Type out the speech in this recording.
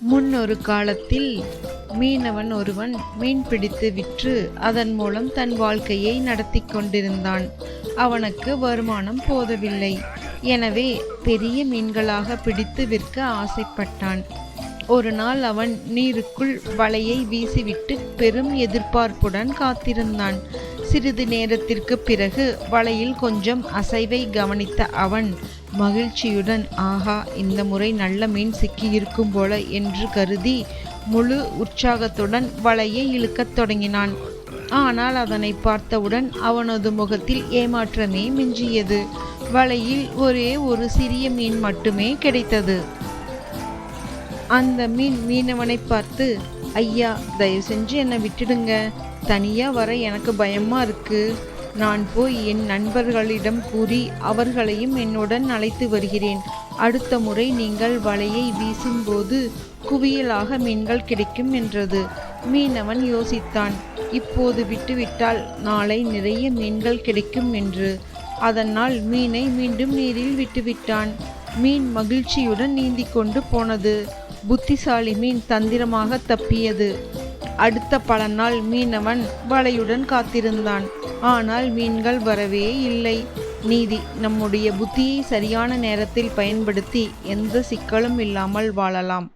முன்னொரு காலத்தில் மீனவன் ஒருவன் மீன் பிடித்து விற்று அதன் மூலம் தன் வாழ்க்கையை நடத்தி கொண்டிருந்தான். அவனுக்கு வருமானம் போதவில்லை. எனவே பெரிய மீன்களாக பிடித்து விற்க ஆசைப்பட்டான். ஒரு நாள் அவன் நீருக்குள் வலையை வீசிவிட்டு பெரும் எதிர்பார்ப்புடன் காத்திருந்தான். சிறிது நேரத்திற்கு பிறகு வலையில் கொஞ்சம் அசைவை கவனித்த அவன் மகிழ்ச்சியுடன், ஆஹா, இந்த முறை நல்ல மீன் சிக்கியிருக்கும் போல என்று கருதி முழு உற்சாகத்துடன் வலையை இழுக்கத் தொடங்கினான். ஆனால் அதனை பார்த்தவுடன் அவனது முகத்தில் ஏமாற்றமே மிஞ்சியது. வலையில் ஒரே ஒரு சிறிய மீன் மட்டுமே கிடைத்தது. அந்த மீனவனை பார்த்து, ஐயா, தயவு செஞ்சு என்னை விட்டுடுங்க. தனியா வர எனக்கு பயமா இருக்கு. நான் போய் என் நண்பர்களிடம் கூறி அவர்களையும் என்னுடன் அழைத்து வருகிறேன். அடுத்த முறை நீங்கள் வலையை வீசும்போது குவியலாக மீன்கள் கிடைக்கும் என்றது. மீனவன் யோசித்தான். இப்போது விட்டுவிட்டால் நாளை நிறைய மீன்கள் கிடைக்கும் என்று. அதனால் மீனை மீண்டும் நீரில் விட்டுவிட்டான். மீன் மகிழ்ச்சியுடன் நீந்தி கொண்டு போனது. புத்திசாலி மீன் தந்திரமாக தப்பியது. அடுத்த பல நாள் மீனவன் வலையுடன் காத்திருந்தான். ஆனால் மீன்கள் வரவே இல்லை. நீதி: நம்முடைய புத்தியை சரியான நேரத்தில் பயன்படுத்தி எந்த சிக்கலும் இல்லாமல் வாழலாம்.